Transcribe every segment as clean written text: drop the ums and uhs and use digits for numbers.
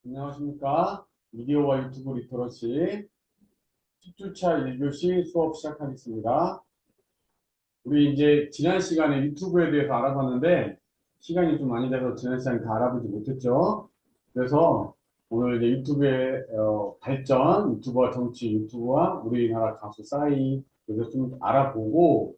안녕하십니까. 미디어와 유튜브 리터러시 10주차 1교시 수업 시작하겠습니다. 우리 이제 지난 시간에 유튜브에 대해서 알아봤는데 시간이 좀 많이 돼서 지난 시간에 다 알아보지 못했죠. 그래서 오늘 이제 유튜브의 발전, 유튜버와 정치, 유튜브와 우리나라 가수 싸이 그래서 좀 알아보고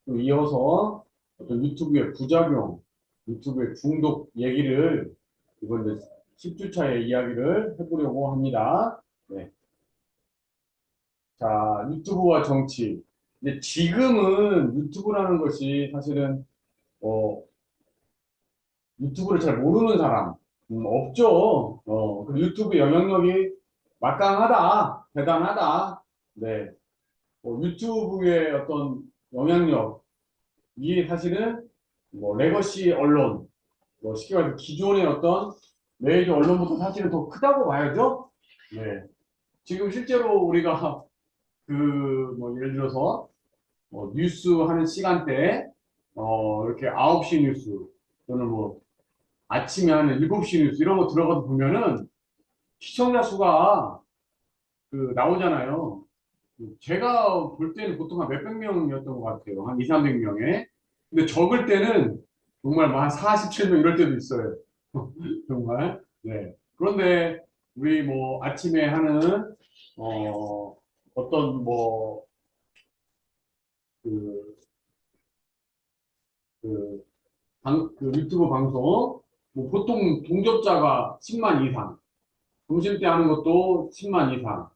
또 이어서 어떤 유튜브의 부작용, 유튜브의 중독 얘기를 이번 이제 10주차의 이야기를 해보려고 합니다. 네. 자, 유튜브와 정치. 근데 지금은 유튜브라는 것이 사실은 어, 유튜브를 잘 모르는 사람 없죠. 그 유튜브 영향력이 막강하다, 대단하다. 네. 유튜브의 어떤 영향력, 이게 사실은 뭐 레거시 언론, 뭐 쉽게 말해서 기존의 어떤 메이저 언론보다 사실은 더 크다고 봐야죠. 네. 지금 실제로 우리가 그 뭐 예를 들어서 뉴스 하는 시간대에 이렇게 9시 뉴스 또는 뭐 아침에 하는 7시 뉴스 이런 거 들어가서 보면은 시청자 수가 그 나오잖아요. 제가 볼 때는 보통 한 몇백 명이었던 것 같아요. 한 2, 300명에. 근데 적을 때는 정말 뭐 한 47명 이럴 때도 있어요. 정말. 네. 그런데 우리 뭐 아침에 하는 어떤 뭐 그, 그, 그 유튜브 방송 뭐 보통 동접자가 10만 이상, 점심 때 하는 것도 10만 이상.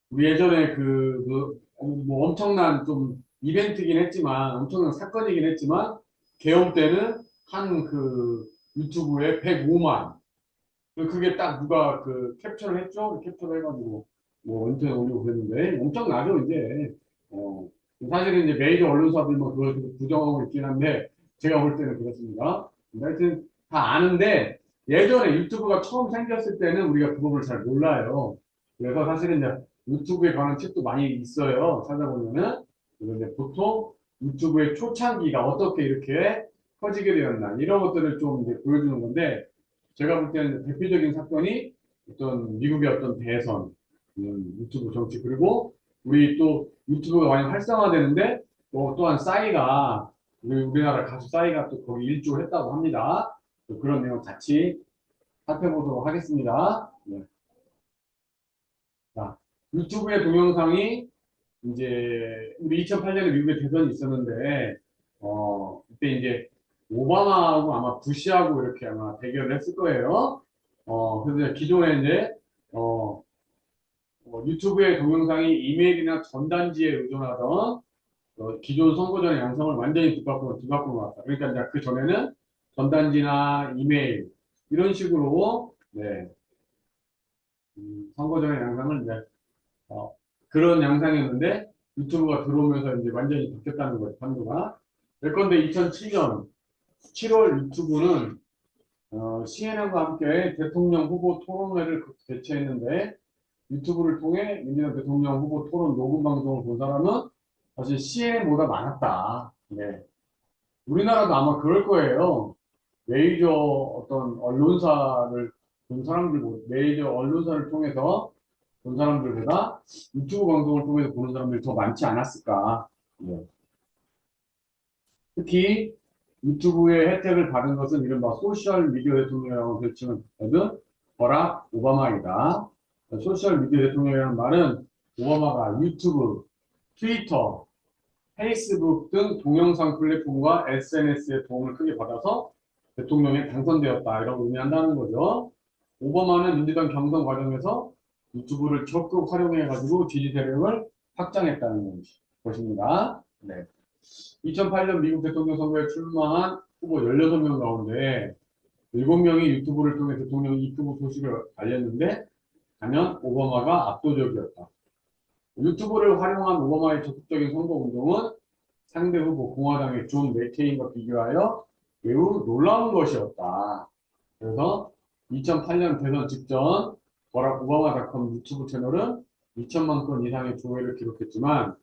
우리 예전에 뭐 엄청난 좀 이벤트긴 했지만 엄청난 사건이긴 했지만 개엄 때는 한 그 유튜브에 105만. 그게 딱 누가 그 캡처를 했죠? 캡처를 해가지고 뭐 인터넷 올리고 그랬는데 엄청나죠 이제. 어, 사실은 이제 메이저 언론사들만 그걸 계속 부정하고 있긴 한데 제가 볼 때는 그렇습니다. 근데 하여튼 다 아는데 예전에 유튜브가 처음 생겼을 때는 우리가 그 부분을 잘 몰라요. 그래서 사실은 이제 유튜브에 관한 책도 많이 있어요. 찾아보면은. 그런데 보통 유튜브의 초창기가 어떻게 이렇게 커지게 되었나 이런 것들을 좀 이제 보여주는 건데 제가 볼 때는 대표적인 사건이 어떤 미국의 어떤 대선, 유튜브 정치, 그리고 우리 또 유튜브가 많이 활성화되는데 또 또한 싸이가 우리나라 가수 싸이가 또 거기 일조를 했다고 합니다. 또 그런 내용 같이 살펴보도록 하겠습니다. 네. 자, 유튜브의 동영상이 이제 우리 2008년에 미국에 대선이 있었는데 그때 이제 오바마하고 아마 부시하고 이렇게 아마 대결을 했을 거예요. 그래서 기존에 이제 어, 유튜브의 동영상이 이메일이나 전단지에 의존하던 기존 선거전의 양상을 완전히 뒤바꾸고 나왔다. 그러니까 이제 그 전에는 전단지나 이메일 이런 식으로 네, 선거전의 양상을 이제 어, 그런 양상이었는데 유튜브가 들어오면서 이제 완전히 바뀌었다는 거예요, 판도가. 예컨대 2007년 7월 유튜브는 CNN과 함께 대통령 후보 토론회를 개최했는데 유튜브를 통해 민주당 대통령 후보 토론 녹음 방송을 본 사람은 사실 CNN보다 많았다. 네. 우리나라도 아마 그럴 거예요. 메이저 어떤 언론사를 본 사람들, 메이저 언론사를 통해서 본 사람들보다 유튜브 방송을 통해서 보는 사람들이 더 많지 않았을까. 네. 특히 유튜브의 혜택을 받은 것은 이른바 소셜 미디어 대통령이라고 대칭을 받은 버락 오바마이다. 소셜 미디어 대통령이라는 말은 오바마가 유튜브, 트위터, 페이스북 등 동영상 플랫폼과 SNS의 도움을 크게 받아서 대통령에 당선되었다. 이라고 의미한다는 거죠. 오바마는 민주당 경선 과정에서 유튜브를 적극 활용해가지고 지지 세력을 확장했다는 것입니다. 네. 2008년 미국 대통령 선거에 출마한 후보 16명 가운데 7명이 유튜브를 통해 대통령 입후보 소식을 알렸는데 단연 오바마가 압도적이었다. 유튜브를 활용한 오바마의 적극적인 선거 운동은 상대 후보 공화당의 존 맥케인과 비교하여 매우 놀라운 것이었다. 그래서 2008년 대선 직전 버락 오바마닷컴 유튜브 채널은 2천만 건 이상의 조회를 기록했지만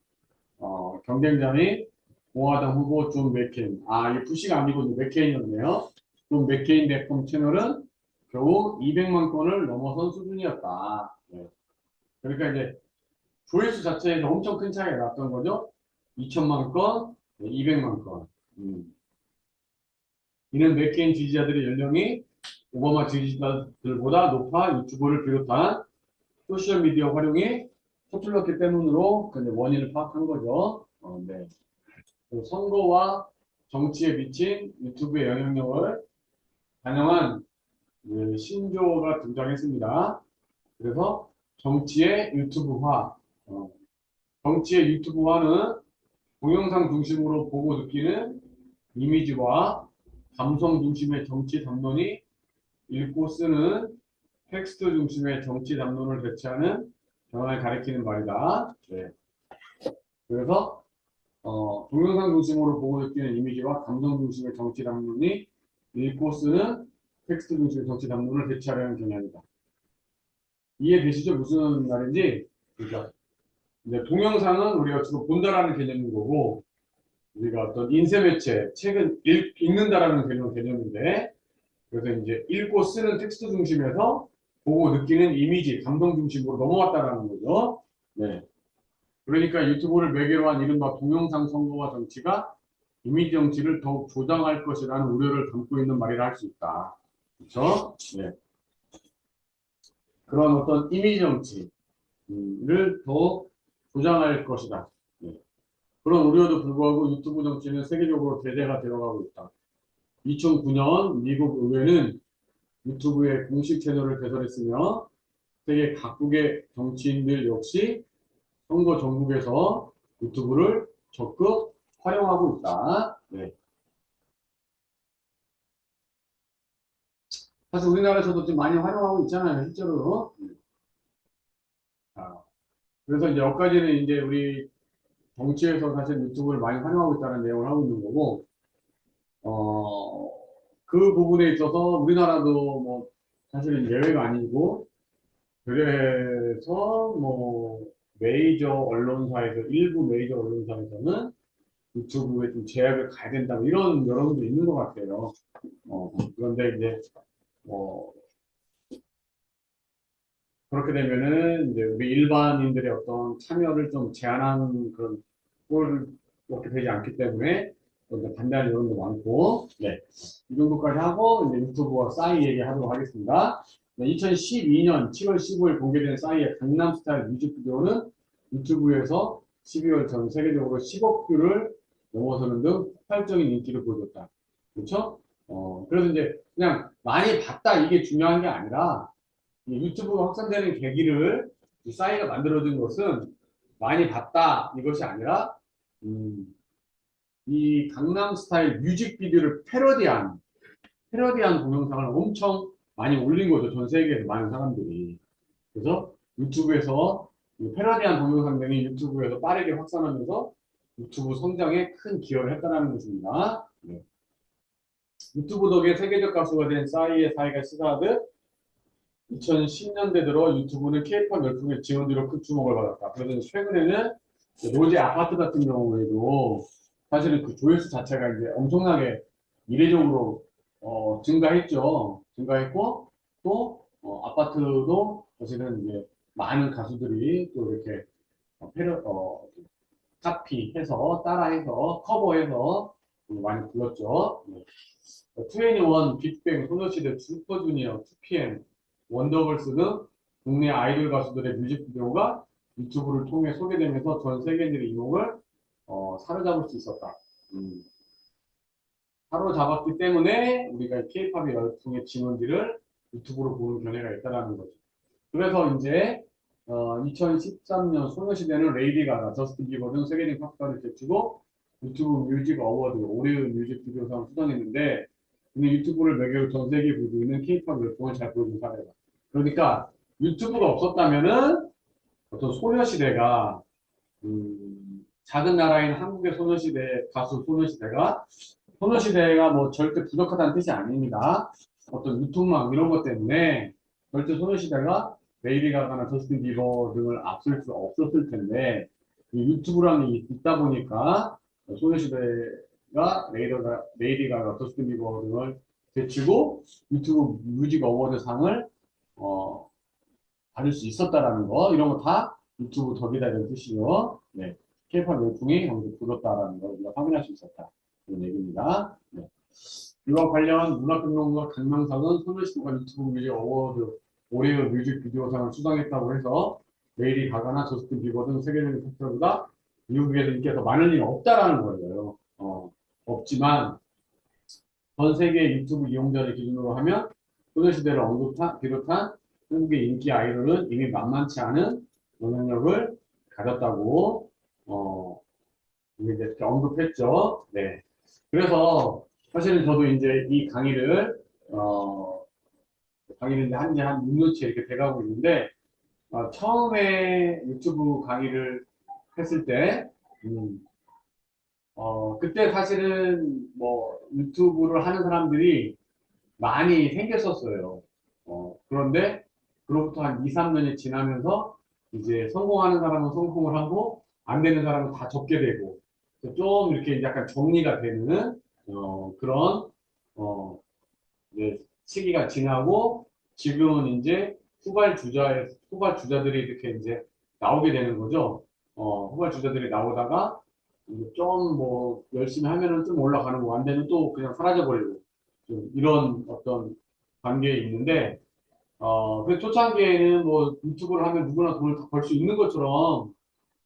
경쟁자인 공화당 후보 존 맥케인, 이게 부시가 아니고 맥케인이었네요. 존 맥케인 닷컴 채널은 겨우 200만 건을 넘어선 수준이었다. 네. 그러니까 이제 조회수 자체에서 엄청 큰 차이가 났던 거죠. 2천만 건, 200만 건. 이는 맥케인 지지자들의 연령이 오바마 지지자들보다 높아 유튜브를 비롯한 소셜미디어 활용이 서툴렀기 때문으로 근데 원인을 파악한 거죠. 네. 선거와 정치에 미친 유튜브의 영향력을 반영한 신조어가 등장했습니다. 그래서 정치의 유튜브화. 정치의 유튜브화는 동영상 중심으로 보고 느끼는 이미지와 감성 중심의 정치 담론이 읽고 쓰는 텍스트 중심의 정치 담론을 대체하는 변화를 가리키는 말이다. 네. 그래서 동영상 중심으로 보고 느끼는 이미지와 감성 중심의 정치 담론이 읽고 쓰는 텍스트 중심의 정치 담론을 대체하려는 경향이다. 이해되시죠? 무슨 말인지? 그러니까 이제 동영상은 우리가 주로 본다라는 개념인 거고 우리가 어떤 인쇄 매체, 책은 읽는다라는 개념인데 그래서 이제 읽고 쓰는 텍스트 중심에서 보고 느끼는 이미지, 감성 중심으로 넘어왔다라는 거죠. 네. 그러니까 유튜브를 매개로 한 이른바 동영상 선거와 정치가 이미지 정치를 더욱 조장할 것이라는 우려를 담고 있는 말이라 할 수 있다. 그렇죠? 네. 그런 어떤 이미지 정치를 더욱 조장할 것이다. 네. 그런 우려에도 불구하고 유튜브 정치는 세계적으로 대세가 되어가고 있다. 2009년 미국 의회는 유튜브의 공식 채널을 개설했으며 세계 각국의 정치인들 역시 선거 전국에서 유튜브를 적극 활용하고 있다. 네. 사실 우리나라에서도 지금 많이 활용하고 있잖아요, 실제로. 자, 그래서 이제 여기까지는 이제 우리 정치에서 사실 유튜브를 많이 활용하고 있다는 내용을 하고 있는 거고, 어, 그 부분에 있어서 우리나라도 뭐 사실은 예외가 아니고, 그래서 뭐 메이저 언론사에서 일부 메이저 언론사에서는 유튜브에 좀 제약을 가야 된다 뭐 이런 여론도 있는 것 같아요. 그런데 이제 뭐 그렇게 되면은 이제 우리 일반인들의 어떤 참여를 좀 제한하는 그런 꼴 그렇게 되지 않기 때문에 또 이제 반대하는 여론도 많고 네. 이 정도까지 하고 이제 유튜브와 싸이 얘기하도록 하겠습니다. 네, 2012년 7월 15일 공개된 싸이의 강남스타일 뮤직비디오는 유튜브에서 12월 전 세계적으로 10억 뷰를 넘어서는 등 폭발적인 인기를 보여줬다. 그렇죠? 그래서 이제 그냥 많이 봤다 이게 중요한 게 아니라 유튜브가 확산되는 계기를 이 싸이가 만들어준 것은 많이 봤다 이것이 아니라 음, 이 강남스타일 뮤직비디오를 패러디한 동영상을 엄청 많이 올린 거죠. 전 세계에서 많은 사람들이. 그래서 유튜브에서 이 패러디한 동영상들이 유튜브에서 빠르게 확산하면서 유튜브 성장에 큰 기여를 했다는 것입니다. 네. 유튜브 덕에 세계적 가수가 된 싸이의 사이가 시사하듯 2010년대 들어 유튜브는 K-팝 열풍의 지원으로 큰 주목을 받았다. 그래서 최근에는 로제 아파트 같은 경우에도 사실은 그 조회수 자체가 이제 엄청나게 이례적으로 증가했죠. 증가했고 또 아파트도 사실은 이제 많은 가수들이 또 이렇게 카피해서 따라해서 커버해서 많이 불렀죠. 네. 2NE1, 빅뱅, 소녀시대, 슈퍼주니어, 2PM, 원더걸스 등 국내 아이돌 가수들의 뮤직비디오가 유튜브를 통해 소개되면서 전 세계인들의 이목을 사로잡을 수 있었다. 사로잡았기 때문에 우리가 K-팝의 열풍의 진원지를 유튜브로 보는 견해가 있다는 거죠. 그래서 이제 2013년 소녀시대는 레이디 가가, 저스틴 비버 등 세계적인 팝스타를 제치고 유튜브 뮤직 어워드 올해의 뮤직비디오상을 수상했는데 근데 유튜브를 매개로 전 세계에 보여주고 있는 K-팝 열풍을 잘 보여준 사례다. 그러니까 유튜브가 없었다면은 어떤 소녀시대가 작은 나라인 한국의 소녀시대 가수 소녀시대가 뭐 절대 부족하다는 뜻이 아닙니다. 어떤 유튜브망 이런 것 때문에 절대 소녀시대가 레이디 가가나 저스틴 비버 등을 앞설 수 없었을 텐데 이 유튜브라는 게 있다 보니까 소녀시대가 레이디 가가, 저스틴 비버 등을 제치고 유튜브 뮤직 어워드 상을 받을 수 있었다라는 거, 이런 거 다 유튜브 덕이다는 뜻이요. 네. K-pop 열풍이 아무도 불었다라는 걸 우리가 확인할 수 있었다. 이런 얘기입니다. 네. 이와 관련 문화평론가 강명상은 소녀시대가 유튜브 뮤직 어워드 올해의 뮤직비디오상을 수상했다고 해서 레이디 가가나 저스틴 비버 등 세계적인 팝스타보다 미국에서 인기가 더 많을 리는 없다라는 거예요. 없지만 전 세계 유튜브 이용자를 기준으로 하면 소녀시대를 비롯한 한국의 인기 아이돌은 이미 만만치 않은 영향력을 가졌다고 이제 이렇게 언급했죠. 네. 그래서 사실은 저도 이제 이 강의를 이제 한 6년치 이렇게 돼가고 있는데, 처음에 유튜브 강의를 했을 때, 그때 사실은 뭐 유튜브를 하는 사람들이 많이 생겼었어요. 그런데 그로부터 한 2, 3년이 지나면서 이제 성공하는 사람은 성공을 하고 안 되는 사람은 다 접게 되고 좀 이렇게 약간 정리가 되는 그런 이제 시기가 지나고 지금은 이제 후발 주자들이 이렇게 이제 나오게 되는 거죠. 후발 주자들이 나오다가 좀 뭐 열심히 하면은 좀 올라가는 거 안 되면 또 그냥 사라져 버리고 좀 이런 어떤 관계에 있는데 그 초창기에는 뭐 유튜브를 하면 누구나 돈을 다 벌 수 있는 것처럼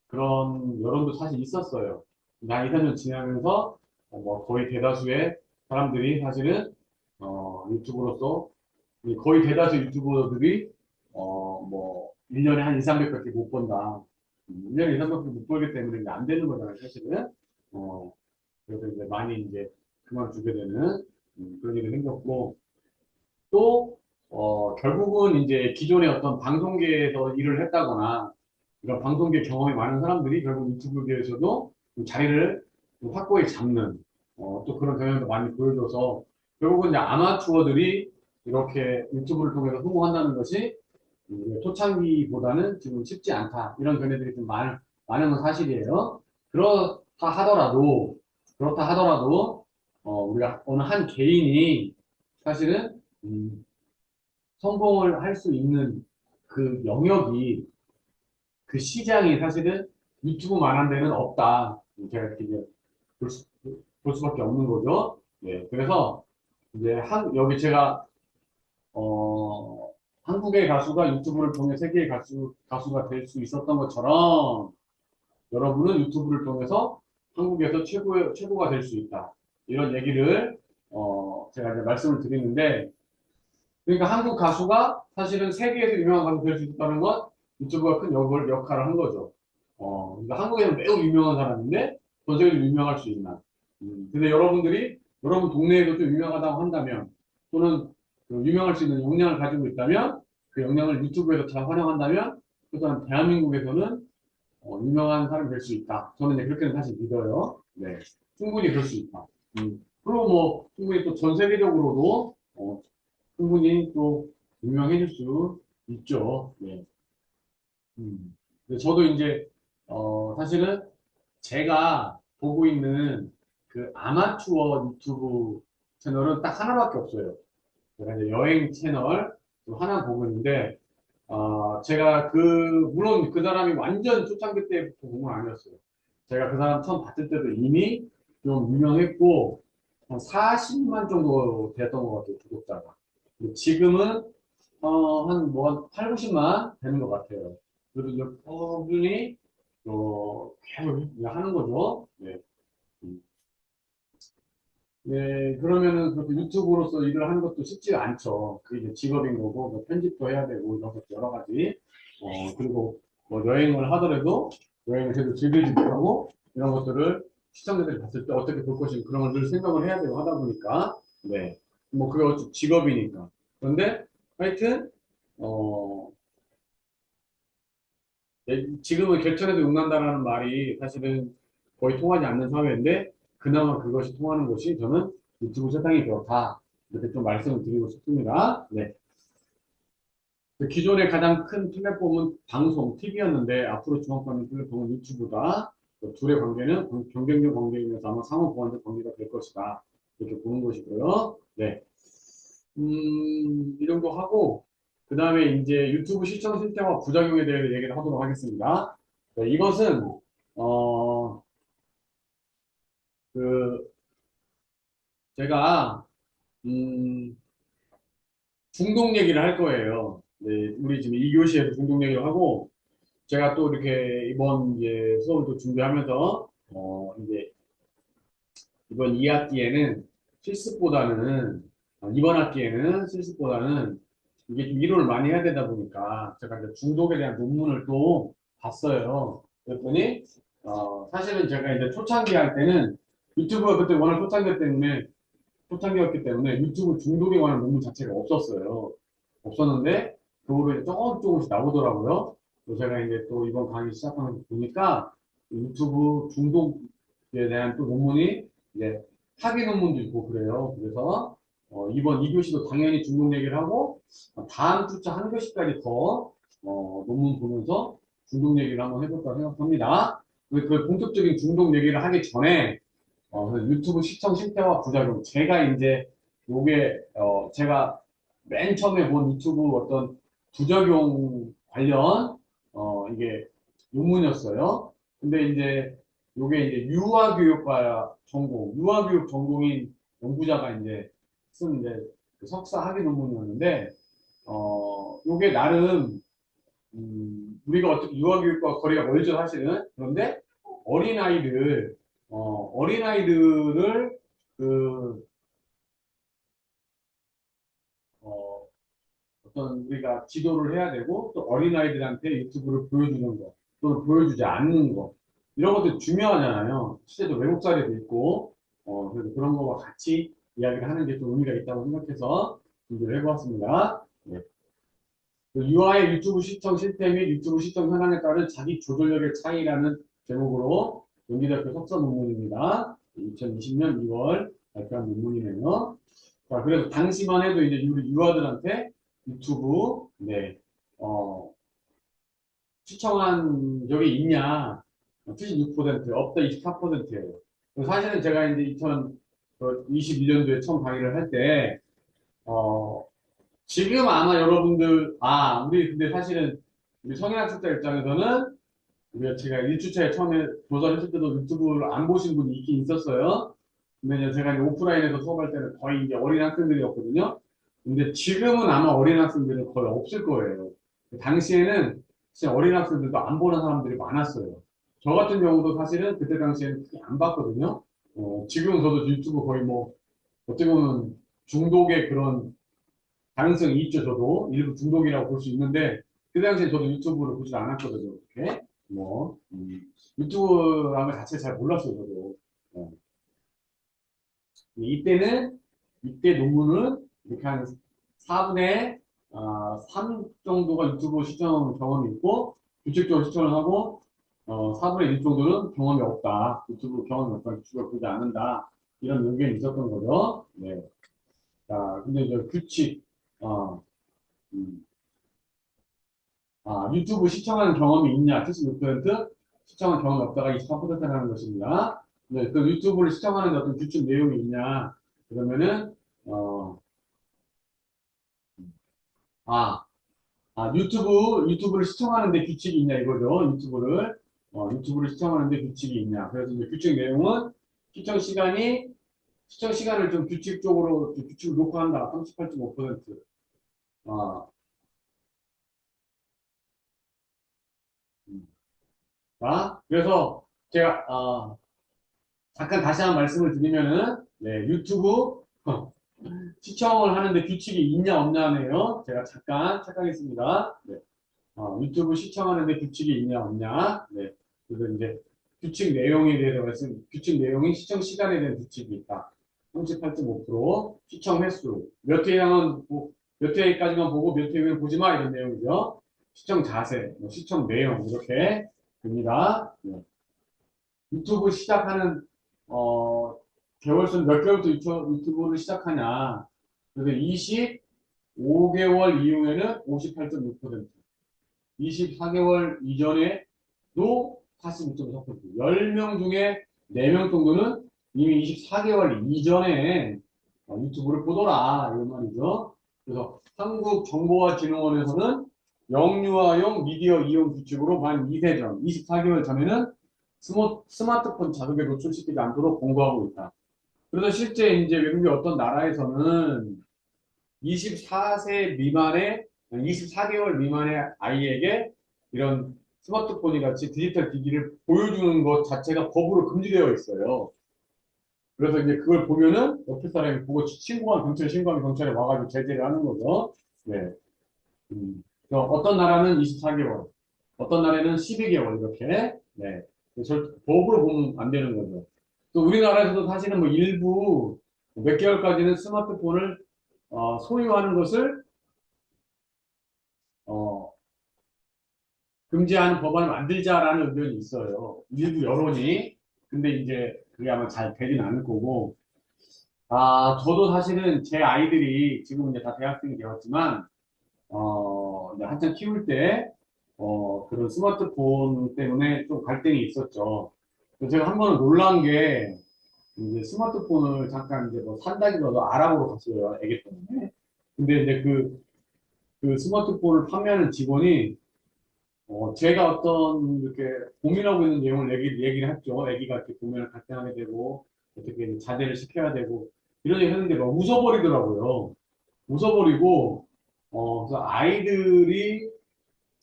그런 여론도 사실 있었어요. 나 2, 3년 지나면서 뭐 거의 대다수의 사람들이 사실은 유튜브로서 거의 대다수 유튜버들이 뭐 1년에 한 2, 300밖에 못 번다. 1년에 2, 300밖에 못 벌기 때문에 이제 안 되는 거잖아요, 사실은. 어, 그래서 이제 많이 이제 그만두게 되는 그런 일이 생겼고 또 결국은 이제 기존의 어떤 방송계에서 일을 했다거나 이런 방송계 경험이 많은 사람들이 결국 유튜브계에서도 좀 자리를 좀 확고히 잡는 또 그런 경향도 많이 보여줘서 결국은 이제 아마추어들이 이렇게 유튜브를 통해서 성공한다는 것이 초창기보다는 지금 쉽지 않다. 이런 견해들이 좀 많은 건 사실이에요. 그렇다 하더라도, 우리가 어느 한 개인이 사실은, 성공을 할 수 있는 그 영역이, 그 시장이 사실은 유튜브만한 데는 없다. 제가 이렇게 이제 볼, 수, 볼 수밖에 없는 거죠. 예, 그래서 이제 여기 제가 한국의 가수가 유튜브를 통해 세계의 가수가 될 수 있었던 것처럼 여러분은 유튜브를 통해서 한국에서 최고가 될 수 있다. 이런 얘기를, 제가 이제 말씀을 드리는데, 그러니까 한국 가수가 사실은 세계에서 유명한 가수 될 수 있다는 건 유튜브가 큰 역할을 한 거죠. 그러니까 한국에는 매우 유명한 사람인데 전 세계로 유명할 수 있나. 근데 여러분 동네에도 좀 유명하다고 한다면 또는 그 유명할 수 있는 역량을 가지고 있다면 그 역량을 유튜브에서 잘 활용한다면 또한 대한민국에서는 유명한 사람이 될 수 있다. 저는 이제 그렇게는 사실 믿어요. 네. 충분히 그럴 수 있다. 그리고 뭐 충분히 또 전 세계적으로도 충분히 또 유명해질 수 있죠. 네. 근데 저도 이제 사실은 제가 보고 있는 그 아마추어 유튜브 채널은 딱 하나밖에 없어요. 제가 이제 여행 채널 하나 보고 있는데 제가 물론 그 사람이 완전 초창기 때부터 본 건 아니었어요. 제가 그 사람 처음 봤을 때도 이미 좀 유명했고 한 40만 정도 됐던 것 같아요, 구독자가. 근데 지금은 한 뭐, 한 8, 90만 되는 것 같아요. 그래도 이제 꾸준히, 계속 하는 거죠. 네. 음. 네, 그러면은 그렇게 유튜브로서 일을 하는 것도 쉽지가 않죠. 그게 이제 직업인 거고, 뭐 편집도 해야 되고, 이런 것 여러 가지. 그리고 뭐 여행을 하더라도, 여행을 계속 즐기지 못하고, 이런 것들을 시청자들이 봤을 때 어떻게 볼 것인가, 그런 걸 늘 생각을 해야 되고 하다 보니까, 네. 뭐 그게 어차피 직업이니까. 그런데, 하여튼, 어, 지금은 개천에서 용난다라는 말이 사실은 거의 통하지 않는 사회인데 그나마 그것이 통하는 곳이 저는 유튜브 세상이 그렇다. 이렇게 좀 말씀을 드리고 싶습니다. 네. 그 기존의 가장 큰 플랫폼은 방송, TV였는데 앞으로 주목받는 플랫폼은 유튜브다. 그 둘의 관계는 경쟁적 관계이면서 아마 상호 보완적 관계가 될 것이다. 이렇게 보는 것이고요. 네. 이 정도 하고, 그 다음에 이제 유튜브 시청 실태와 부작용에 대해 얘기를 하도록 하겠습니다. 네, 이것은, 어, 그, 제가, 음, 중독 얘기를 할 거예요. 네, 우리 지금 2교시에서 중독 얘기를 하고, 제가 또 이렇게 이번 이제 수업을 또 준비하면서, 이제 이번 2학기에는 실습보다는, 이번 학기에는 실습보다는 이게 좀 이론을 많이 해야 되다 보니까 제가 이제 중독에 대한 논문을 또 봤어요. 그랬더니, 사실은 제가 이제 초창기 할 때는 유튜브가 그때 워낙 초창기였기 때문에 유튜브 중독에 관한 논문 자체가 없었어요. 없었는데, 그거로 이제 조금씩 나오더라고요. 그래서 제가 이제 또 이번 강의 시작하면서 보니까 유튜브 중독에 대한 또 논문이 이제 학위 논문도 있고 그래요. 그래서 이번 2교시도 당연히 중독 얘기를 하고 다음 주차 한 교시까지 더 논문 보면서 중독 얘기를 한번 해볼까 생각합니다. 그 본격적인 중독 얘기를 하기 전에 그래서 유튜브 시청 실태와 부작용. 제가 이제 요게 제가 맨 처음에 본 유튜브 어떤 부작용 관련 이게 논문이었어요. 근데 이제 요게 이제 유아교육과 전공, 유아교육 전공인 연구자가 이제 쓴 이제 그 석사 학위 논문이었는데 요게 나름 우리가 어떻게 유아교육과 거리가 멀죠 사실은. 그런데 어린아이들 어린아이들을 그 어, 어떤 우리가 지도를 해야 되고 또 어린아이들한테 유튜브를 보여주는 거 또는 보여주지 않는 거 이런 것도 중요하잖아요. 실제로 외국 사례도 있고 그래서 그런 거와 같이 이야기를 하는 게 좀 의미가 있다고 생각해서 준비를 해보았습니다. 네. 그 유아의 유튜브 시청 실태 및 유튜브 시청 현황에 따른 자기 조절력의 차이라는 제목으로 연기대학교 석사 논문입니다. 2020년 2월 발표한 논문이네요. 자, 그래서 당시만 해도 이제 우리 유아들한테 유튜브, 네, 시청한 적이 있냐? 76%, 없다 24%예요. 사실은 제가 이제 2021년도에 처음 강의를 할 때, 어, 지금 아마 여러분들, 우리 근데 사실은 우리 성인학습자 입장에서는 우리가 제가 1주차에 처음에 조사를 했을 때도 유튜브를 안 보신 분이 있긴 있었어요. 근데 이제 제가 이제 오프라인에서 수업할 때는 거의 이제 어린 학생들이었거든요. 근데 지금은 아마 어린 학생들은 거의 없을 거예요. 당시에는 진짜 어린 학생들도 안 보는 사람들이 많았어요. 저 같은 경우도 사실은 그때 당시에는 크게 안 봤거든요. 지금은 저도 유튜브 거의 뭐, 어떻게 보면 중독의 그런 가능성이 있죠, 저도. 일부 중독이라고 볼 수 있는데, 그 당시에 저도 유튜브를 보지 않았거든요, 그렇게. 유튜브라는 것 자체 잘 몰랐어요, 저도. 어. 이때 논문은 이렇게 한 4분의 3 정도가 유튜브 시청 경험이 있고, 규칙적으로 시청을 하고, 4분의 1 정도는 경험이 없다. 유튜브 경험이 없다. 유튜브를 보지 않는다. 이런 의견이 있었던 거죠. 네. 자, 근데 이제 규칙, 어, 음. 유튜브 시청하는 경험이 있냐? 76%, 시청한 경험이 없다가 23%라는 것입니다. 네, 그 유튜브를 시청하는 어떤 규칙 내용이 있냐? 그러면은, 어, 아, 유튜브를 시청하는데 규칙이 있냐 이거죠. 유튜브를 시청하는데 규칙이 있냐. 그래서 이제 규칙 내용은 시청 시간을 좀 규칙적으로, 규칙을 놓고 한다. 38.5%. 아, 음. 자, 그래서 제가, 잠깐 다시 한 번 말씀을 드리면은, 네, 유튜브 시청을 하는데 규칙이 있냐 없냐네요. 제가 잠깐 착각했습니다. 네. 유튜브 시청하는데 규칙이 있냐 없냐. 네. 그래서 이제 규칙 내용이 시청 시간에 대한 규칙이 있다. 38.5%, 시청 횟수, 몇 회까지만 보고 몇 회는 보지 마 이런 내용이죠. 시청 자세, 시청 내용 이렇게 됩니다. 네. 유튜브 시작하는 어, 개월수는 몇 개월부터 유튜브를 시작하냐. 그래서 25개월 이후에는 58.6%, 24개월 이전에도 46.4%, 10명 중에 4명 정도는 이미 24개월 이전에 유튜브를 보더라 이런 말이죠. 그래서 한국정보화진흥원에서는 영유아용 미디어 이용 규칙으로 만 2세 전, 24개월 전에는 스마트폰 자극에 노출시키지 않도록 권고하고 있다. 그래서 실제 이제 외국의 어떤 나라에서는 24세 미만의 24개월 미만의 아이에게 이런 스마트폰이 같이 디지털 기기를 보여주는 것 자체가 법으로 금지되어 있어요. 그래서 이제 그걸 보면은 옆에 사람이 보고 경찰에 신고하면 경찰에 와가지고 제재를 하는 거죠. 네. 그래서 어떤 나라는 24개월, 어떤 나라는 12개월 이렇게. 네. 법으로 보면 안 되는 거죠. 또 우리나라에서도 사실은 뭐 일부 몇 개월까지는 스마트폰을 소유하는 것을 어, 금지하는 법안을 만들자라는 의견이 있어요. 일부 여론이. 근데 이제 그게 아마 잘 되진 않을 거고. 저도 사실은 제 아이들이 지금 이제 다 대학생이 되었지만, 이제 한창 키울 때, 그런 스마트폰 때문에 좀 갈등이 있었죠. 그래서 제가 한 번은 놀란 게, 이제 스마트폰을 잠깐 이제 뭐 산다기보다도 알아보러 갔어요. 애기 때문에. 근데 이제 그 스마트폰을 판매하는 직원이 제가 어떤 이렇게 고민하고 있는 내용을 얘기를 했죠. 애기가 이렇게 보면 갈등하게 되고, 어떻게 이제 자제를 시켜야 되고, 이런 얘기 했는데 막 웃어버리더라고요. 웃어버리고, 그래서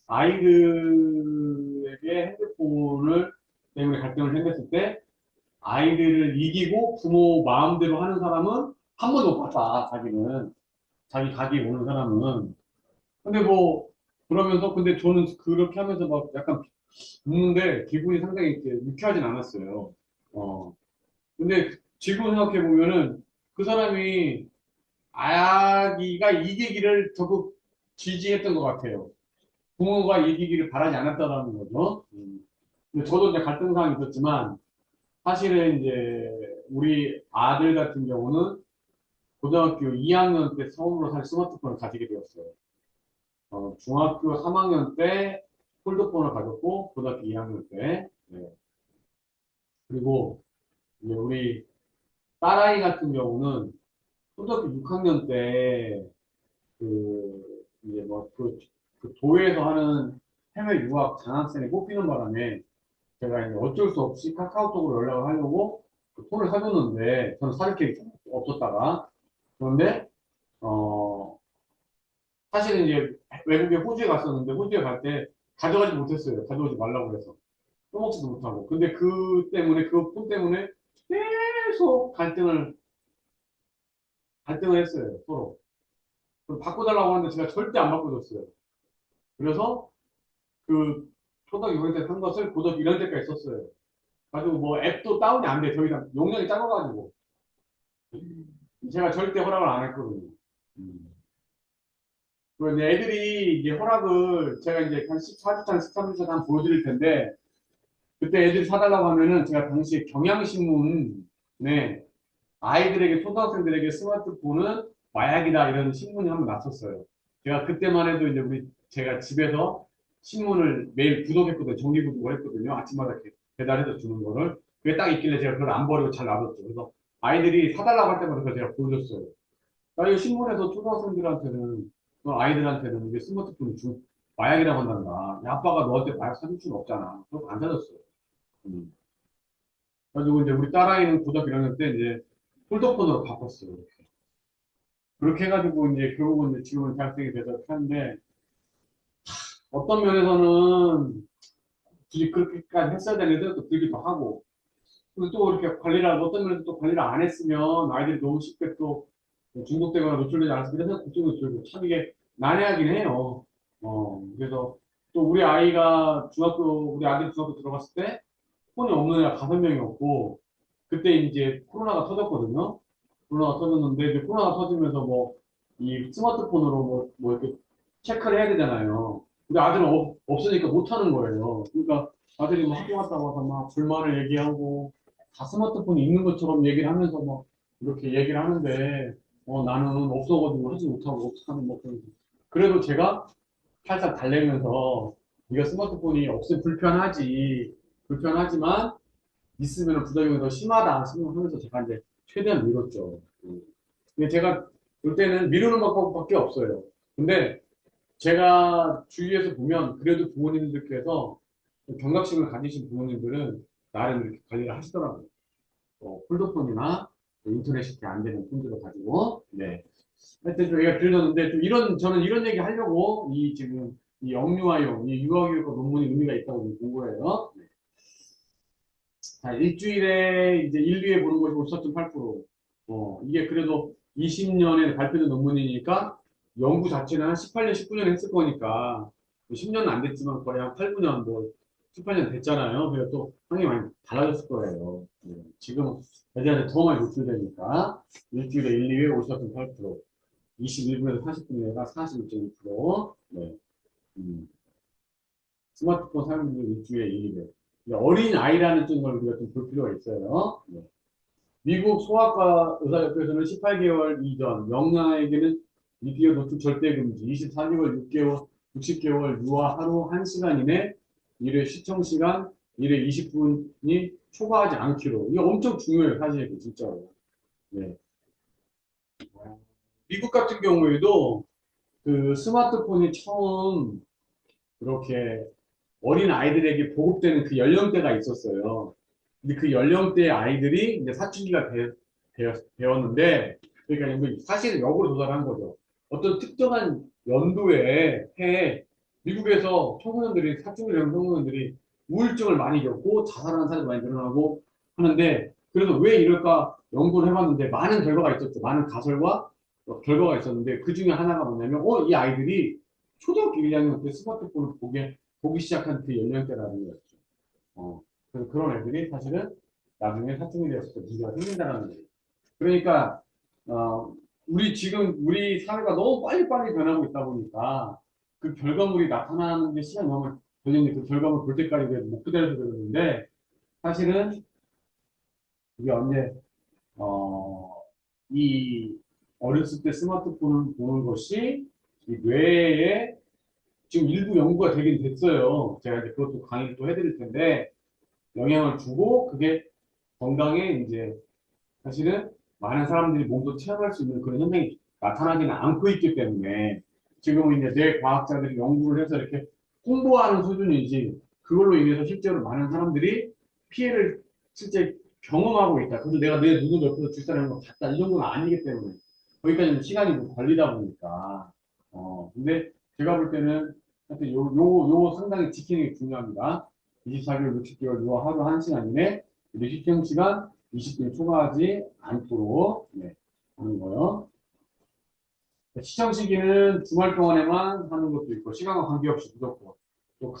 아이들에게 핸드폰을 때문에 갈등을 생겼을 때, 아이들을 이기고 부모 마음대로 하는 사람은 한 번도 못 봤다, 자기는. 자기 각이 오는 사람은. 근데 뭐, 그러면서, 근데 저는 그렇게 하면서 막 약간 웃는데 기분이 상당히 이렇게 유쾌하진 않았어요. 어. 근데 지금 생각해 보면은 그 사람이 아기가 이기기를 적극 지지했던 것 같아요. 부모가 이기기를 바라지 않았다라는 거죠. 근데 저도 이제 갈등사항이 있었지만 사실은 이제 우리 아들 같은 경우는 고등학교 2학년 때 처음으로 사실 스마트폰을 가지게 되었어요. 중학교 3학년 때 폴더폰을 가졌고 고등학교 2학년 때. 네. 그리고 이제 우리 딸아이 같은 경우는 초등학교 6학년 때, 이제 뭐, 그 도에서 하는 해외 유학 장학생이 뽑히는 바람에 제가 이제 어쩔 수 없이 카카오톡으로 연락을 하려고 그 폰을 사줬는데, 저는 사줄 게 없었다가. 그런데, 어, 사실은 이제 외국에 호주에 갔었는데, 호주에 갈 때 가져가지 못했어요. 가져오지 말라고 해서. 써먹지도 못하고. 근데 그 폰 때문에 계속 갈등을 했어요, 서로. 그럼 바꿔달라고 하는데 제가 절대 안 바꿔줬어요. 그래서 그 초등학교 6학년 때 산 것을 고등학교 1학년 때까지 썼어요. 가지고 뭐 앱도 다운이 안 돼. 더 이상 용량이 작아가지고. 제가 절대 허락을 안 했거든요. 음. 그리고 이제 애들이 이제 허락을 제가 이제 한 14주차나 13주차 한 보여드릴 텐데 그때 애들이 사달라고 하면은 제가 당시 경향신문에 아이들에게 초등학생들에게 스마트폰은 마약이다 이런 신문이 한 번 났었어요. 제가 그때만 해도 이제 제가 집에서 신문을 매일 구독했거든요. 정기 구독을 했거든요. 아침마다 이렇게 배달해서 주는 거를. 그게 딱 있길래 제가 그걸 안 버리고 잘 놔뒀죠. 그래서 아이들이 사달라고 할 때마다 그걸 제가 보여줬어요. 나 이 신문에서 초등학생들한테는, 아이들한테는 이게 스마트폰이 마약이라고 한단다. 야, 아빠가 너한테 마약 사줄 수는 없잖아. 그래서 안 사줬어요. 음. 그래가지고 이제 우리 딸아이는 고등학교 1학년 때 이제 폴더폰으로 바꿨어요. 그렇게 해가지고 이제 결국은 이제 지금은 대학생이 돼서 이렇게 하는데 어떤 면에서는 굳이 그렇게까지 했어야 되는데 또 들기도 하고 그리고 또 이렇게 어떤 면에서 또 관리를 안 했으면 아이들이 너무 쉽게 또 중독되거나 노출되지 않았으면 이런 걱정이 들고 참 이게 난해하긴 해요. 그래서 또 우리 아들 중학교 들어갔을 때 폰이 없는 애가 5명이었고 그때 이제 코로나가 터졌거든요. 코로나가 터졌는데 이제 코로나가 터지면서 뭐 이 스마트폰으로 이렇게 체크를 해야 되잖아요. 근데 아들은 없으니까 못 하는 거예요. 그러니까 아들이 뭐 학교 갔다 와서 막 불만을 얘기하고 다 스마트폰이 있는 것처럼 얘기를 하면서 뭐 이렇게 얘기를 하는데 나는 없어가지고 하지 못하고 어떡하는 뭐 그런 그래도 제가 살짝 달래면서 네가 스마트폰이 없으면 불편하지만 있으면 부작용이 더 심하다 생각하면서 제가 이제 최대한 밀었죠. 근데 제가 볼 때는 미루는 방법밖에 없어요. 근데 제가 주위에서 보면 그래도 부모님들께서 경각심을 가지신 부모님들은 나름 이렇게 관리를 하시더라고요. 폴더폰이나 인터넷이 이렇게 안 되는 폰들을 가지고. 네. 하여튼 좀 얘가 들렸는데 좀 저는 이런 얘기 하려고 지금 이 영유아용, 이 유아교육과 논문이 의미가 있다고 본 거예요. 네. 자, 일주일에 이제 1, 2회 보는 것이 54.8%. 이게 그래도 20년에 발표된 논문이니까 연구 자체는 한 18년, 19년 했을 거니까 10년은 안 됐지만 거의 한 8, 9년, 뭐 18년 됐잖아요. 그래서 또 환경이 많이 달라졌을 거예요. 네. 지금 애들한테 더 많이 노출되니까 일주일에 1, 2회 54.8%, 21분에서 40분에가 41.2%. 네. 음. 스마트폰 사용률 일주일에 1, 2회. 어린 아이라는 걸 우리가 좀 볼 필요가 있어요. 네. 미국 소아과 의사협회에서는 18개월 이전 영양에게는 미피어 노출 절대 금지, 24개월, 6개월, 60개월 유아 하루 1시간 이내 1회 시청 시간 1회 20분이 초과하지 않기로. 이게 엄청 중요해요, 사실 진짜로. 네. 미국 같은 경우에도 그 스마트폰이 처음 이렇게 어린 아이들에게 보급되는 그 연령대가 있었어요. 근데 그 연령대의 아이들이 이제 사춘기가 되었는데, 그러니까 사실은 역으로 조사를 한 거죠. 어떤 특정한 연도에, 해에, 미국에서 청소년들이, 사춘기 되는 청소년들이 우울증을 많이 겪고 자살하는 사람이 많이 늘어나고 하는데, 그래서 왜 이럴까 연구를 해봤는데, 많은 결과가 있었죠. 많은 가설과 결과가 있었는데, 그 중에 하나가 뭐냐면, 이 아이들이 초등학교 1학년 때 스마트폰을 보기 시작한 그 연령대라는 거였죠. 그래서 그런 애들이 사실은 나중에 사춘기 되었을 때 문제가 생긴다는 거예요. 그러니까, 어, 우리 사회가 너무 빨리빨리 변하고 있다 보니까 그 결과물이 나타나는 데 시간이 너무 걸리는데 그 결과물 볼 때까지 못 기다려서 그러는데 사실은 이게 언제, 어, 이 어렸을 때 스마트폰을 보는 것이 이 뇌에 지금 일부 연구가 되긴 됐어요. 제가 이제 그것도 강의를 또 해드릴 텐데 영향을 주고 그게 건강에 이제 사실은 많은 사람들이 몸소 체험할 수 있는 그런 현상이 나타나지는 않고 있기 때문에 지금은 이제 뇌과학자들이 연구를 해서 이렇게 홍보하는 수준이지 그걸로 인해서 실제로 많은 사람들이 피해를 실제 경험하고 있다. 그래서 내가 내 눈을 옆에서 주사라는 걸 봤다. 이 정도는 아니기 때문에 거기까지는 시간이 좀 걸리다 보니까 근데 제가 볼 때는 하여튼 요 상당히 지키는 게 중요합니다. 24개월, 60개월, 요 하루 1시간 이내 시청 시간 20분 초과하지 않도록 하는 거요. 시청 시기는 주말 동안에만 하는 것도 있고 시간과 관계없이 무조건 또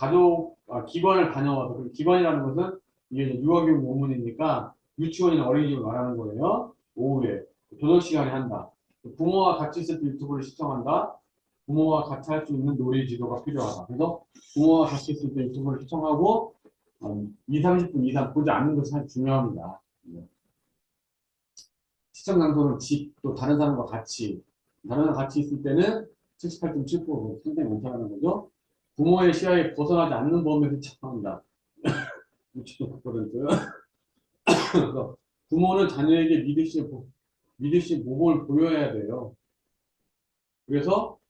기관을 다녀와서 그 기관이라는 것은 이게 이제 유아교육 논문이니까 유치원이나 어린이집을 말하는 거예요. 오후에 저녁 시간에 한다. 부모와 같이 있을 때 유튜브를 시청한다. 부모와 같이 할 수 있는 놀이 지도가 필요하다. 그래서 부모와 같이 있을 때 유튜브를 시청하고 2, 30분 이상 보지 않는 것이 사실 중요합니다. 시청 장소는 집, 또 다른 사람과 같이 있을 때는 78.7% 상당히 괜찮다는 거죠. 부모의 시야에 벗어나지 않는 범위에서 시청한다. 69%. 그래서 부모는 자녀에게 믿으시 모범을 보여야 돼요. 그래서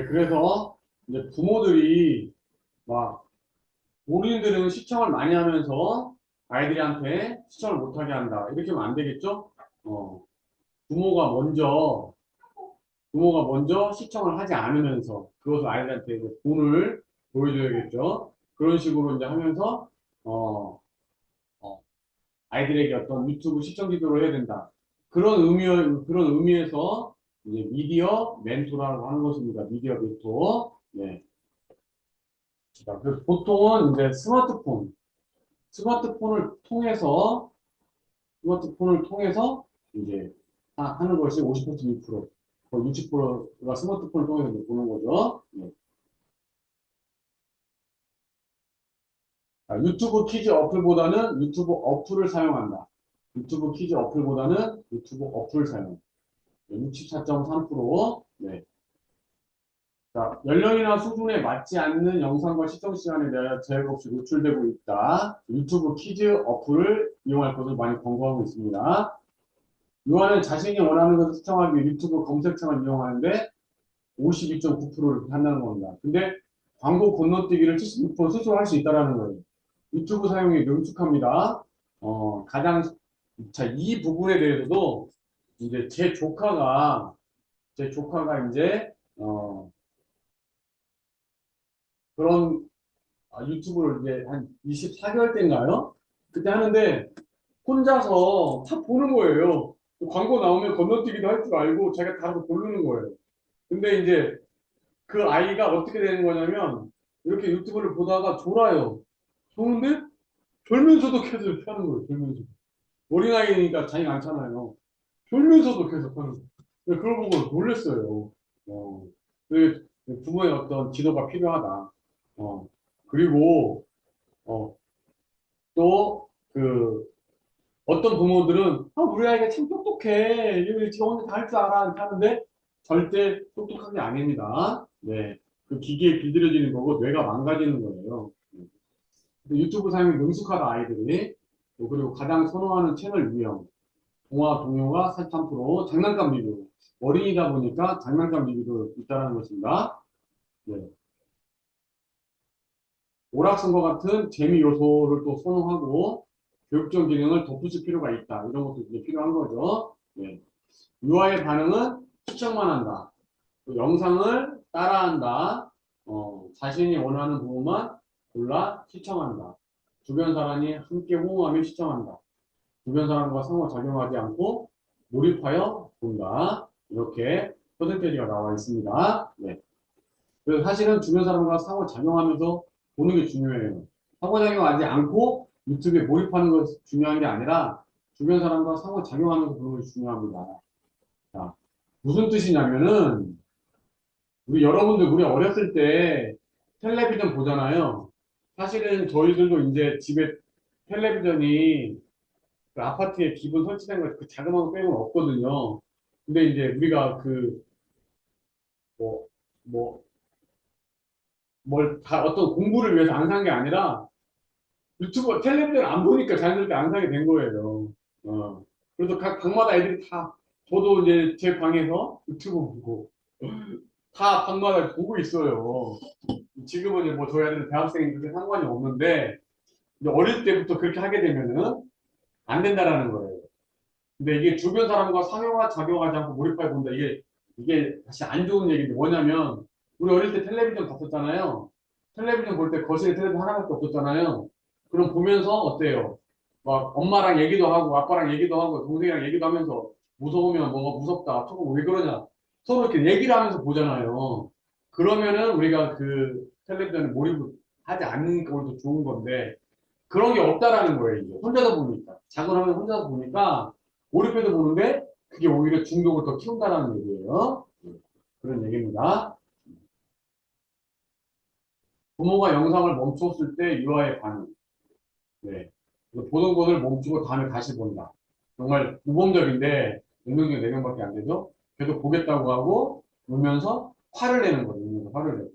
그래서 이제 부모들이 막 본인들은 시청을 많이 하면서 아이들한테 시청을 못하게 한다. 이렇게 하면 안 되겠죠? 어, 부모가 먼저 시청을 하지 않으면서 그것을 아이들한테 이제 본을 보여줘야겠죠. 그런 식으로 이제 하면서 어, 어, 아이들에게 어떤 유튜브 시청 기도를 해야 된다. 그런 의미에서 이제 미디어 멘토라고 하는 것입니다. 미디어 멘토. 네. 자, 그래서 보통은 이제 스마트폰을 통해서 이제 하는 것이 50.2%, 거의 60%가 스마트폰을 통해서 이제 보는 거죠. 네. 유튜브 키즈 어플보다는 유튜브 어플을 사용한다. 유튜브 키즈 어플보다는 유튜브 어플 사용. 64.3%. 네. 자, 연령이나 수준에 맞지 않는 영상과 시청 시간에 대하여 제약 없이 노출되고 있다. 유튜브 키즈 어플을 이용할 것을 많이 권고하고 있습니다. 이와는 자신이 원하는 것을 시청하기 위해 유튜브 검색창을 이용하는데 52.9%를 한다는 겁니다. 근데 광고 건너뛰기를 76% 스스로 할 수 있다는 거예요. 유튜브 사용이 능숙합니다. 자, 이 부분에 대해서도 이제 제 조카가 이제, 그런 유튜브를 이제 한 24개월 때인가요? 그때 하는데 혼자서 다 보는 거예요. 광고 나오면 건너뛰기도 할 줄 알고 자기가 다 고르는 거예요. 근데 이제 그 아이가 어떻게 되는 거냐면 이렇게 유튜브를 보다가 졸아요. 좋은데 졸면서도 계속 이렇게 하는 거예요. 졸면서. 어린아이니까 자기 않잖아요. 졸면서도 계속 하는 거예요. 그걸 보고 놀랐어요. 어, 그 부모의 어떤 지도가 필요하다. 어, 그리고 어, 또 그 어떤 부모들은 우리 아이가 참 똑똑해. 이거 지가 혼자 다 할 줄 알아. 이렇게 하는데 절대 똑똑한 게 아닙니다. 네. 그 기계에 길들여지는 거고 뇌가 망가지는 거예요. 유튜브 사용이 능숙하다 아이들이. 그리고 가장 선호하는 채널 유형. 동화 동요가 43%, 장난감 리뷰. 어린이다 보니까 장난감 리뷰도 있다는 것입니다. 네. 오락성과 같은 재미 요소를 또 선호하고 교육적 기능을 덧붙일 필요가 있다. 이런 것도 이제 필요한 거죠. 네. 유아의 반응은 시청만 한다. 또 영상을 따라한다. 자신이 원하는 부분만 골라 시청한다. 주변 사람이 함께 호응하며 시청한다. 주변 사람과 상호작용하지 않고 몰입하여 본다. 이렇게 퍼센테이지가 나와 있습니다. 네. 그래서 사실은 주변 사람과 상호작용하면서 보는 게 중요해요. 상호작용하지 않고 유튜브에 몰입하는 것이 중요한 게 아니라 주변 사람과 상호작용하면서 보는 것이 중요합니다. 자, 무슨 뜻이냐면은 우리 어렸을 때 텔레비전 보잖아요. 사실은 저희들도 이제 집에 텔레비전이 그 아파트에 기본 설치된 거 그 자그마한 거 빼고는 없거든요. 근데 이제 우리가 뭐, 뭐, 어떤 공부를 위해서 안 산 게 아니라 유튜브, 텔레비전 안 보니까 자연스럽게 안 사게 된 거예요. 그래서 각 방마다 애들이 다, 저도 이제 제 방에서 유튜브 보고, 다 방마다 보고 있어요. 지금은 이제 뭐 저희 아들은 대학생이 그렇게 상관이 없는데, 이제 어릴 때부터 그렇게 하게 되면은 안 된다라는 거예요. 근데 이게 주변 사람과 상용화 작용하지 않고 몰입해 본다. 이게 사실 안 좋은 얘기인데 뭐냐면, 우리 어릴 때 텔레비전 봤었잖아요. 텔레비전 볼 때 거실에 텔레비전 하나밖에 없었잖아요. 그럼 보면서 어때요? 막 엄마랑 얘기도 하고 아빠랑 얘기도 하고 동생이랑 얘기도 하면서 무서우면 뭐가 무섭다. 저거 왜 그러냐. 서로 이렇게 얘기를 하면서 보잖아요. 그러면은 우리가 그 텔레비전에 몰입을 하지 않는 것도 좋은 건데 그런 게 없다라는 거예요. 이제 혼자서 보니까. 작은 화면 혼자서 보니까 몰입해서 보는데 그게 오히려 중독을 더 키운다라는 얘기예요. 그런 얘기입니다. 부모가 영상을 멈췄을 때 유아의 반응. 네. 그래서 보던 것을 멈추고 다음에 다시 본다. 정말 모범적인데, 몇 명 중에 4명밖에 안 되죠? 계속 보겠다고 하고, 울면서 화를 내는 거죠. 울면서 화를 내고.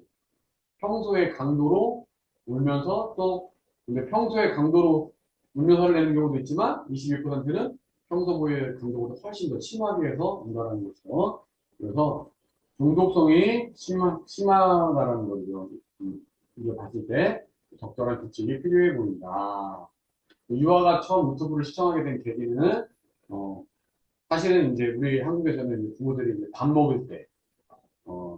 평소의 강도로 울면서 또, 근데 평소의 강도로 울면서 화를 내는 경우도 있지만, 22%는 평소보의 강도보다 훨씬 더 심하게 해서 운다라는 거죠. 그래서 중독성이 심하다라는 거죠. 이거 봤을 때 적절한 규칙이 필요해 보인다. 유아가 처음 유튜브를 시청하게 된 계기는 어, 사실은 이제 우리 한국에서는 이제 부모들이 이제 밥 먹을 때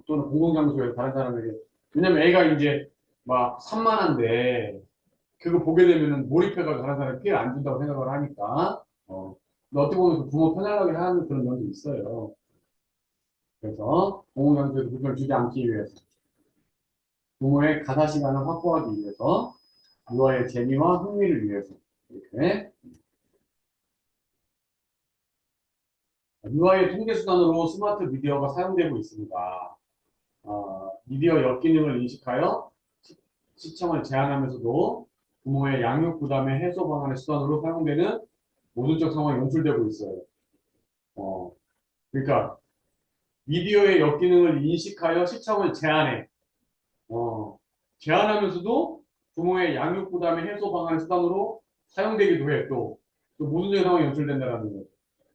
또는 공공장소에서 다른 사람에게 왜냐면 애가 이제 막 산만한데 그거 보게 되면은 몰입해가지고 다른 사람이 피해를 안 준다고 생각을 하니까 근데 어떻게 보면 그 부모 편안하게 하는 그런 면도 있어요. 그래서 공공장소에서 불편을 주지 않기 위해서 부모의 가사 시간을 확보하기 위해서 유아의 재미와 흥미를 위해서 이렇게 유아의 통제 수단으로 스마트 미디어가 사용되고 있습니다. 미디어 역기능을 인식하여 시청을 제한하면서도 부모의 양육 부담의 해소 방안의 수단으로 사용되는 모순적 상황이 연출되고 있어요. 어, 그러니까 미디어의 역기능을 인식하여 시청을 제한해. 제한하면서도 부모의 양육 부담의 해소 방안의 수단으로 사용되기도 해. 또 모순적 상황이 연출된다는 거예요.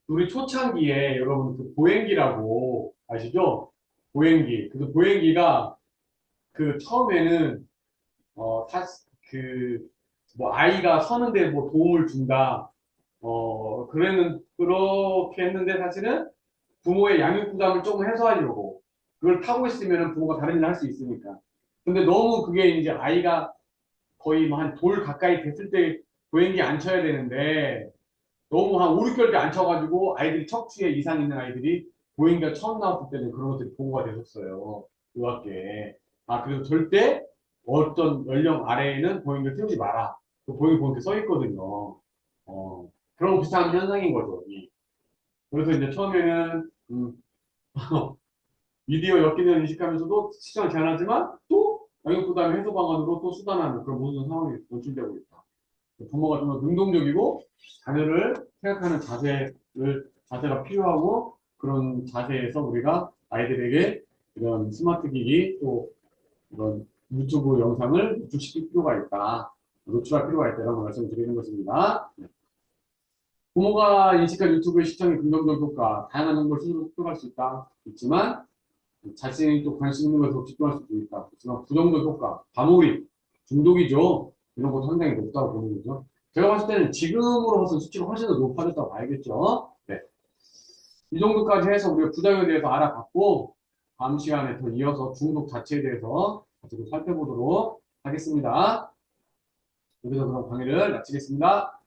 우리 초창기에 여러분 그 보행기라고 아시죠? 보행기. 그래서 보행기가 그 처음에는 어, 사, 뭐 아이가 서는데 뭐 도움을 준다. 그렇게 했는데 사실은 부모의 양육 부담을 조금 해소하려고 그걸 타고 있으면 부모가 다른 일을 할 수 있으니까. 근데 너무 그게 이제 아이가 거의 뭐 한 돌 가까이 됐을 때 보행기 안 쳐야 되는데 너무 한 5, 6개월 때 안 쳐가지고 아이들이 척추에 이상 있는 아이들이 보행기가 처음 나왔을 때는 그런 것들이 보고가 됐었어요. 의학계에. 아, 그래서 절대 어떤 연령 아래에는 보행기를 태우지 마라. 그 보행기 보행기 써 있거든요. 그런 비슷한 현상인 거죠. 그래서 이제 처음에는 미디어 엮이는 인식하면서도 시장을 제한하지만 또 양육 부담 해소 방안으로 또 수단하는 그런 모든 상황이 노출되고 있다. 부모가 좀 더 능동적이고 자녀를 생각하는 자세가 필요하고 그런 자세에서 우리가 아이들에게 이런 스마트 기기 또 이런 유튜브 영상을 노출시킬 필요가 있다. 노출할 필요가 있다. 이런 말씀을 드리는 것입니다. 부모가 인식한 유튜브의 시청의 긍정적 효과, 다양한 정보를 스스로 습득할 수 있다. 있지만 자신이 또 관심 있는 것으로 집중할 수도 있다. 그렇지만 부정적 효과, 과몰입, 중독이죠. 이런 것도 상당히 높다고 보는 거죠. 제가 봤을 때는 지금으로 봐서 수치가 훨씬 더 높아졌다고 봐야겠죠. 네. 이 정도까지 해서 우리가 부작용에 대해서 알아봤고, 다음 시간에 더 이어서 중독 자체에 대해서 같이 살펴보도록 하겠습니다. 여기서 그럼 강의를 마치겠습니다.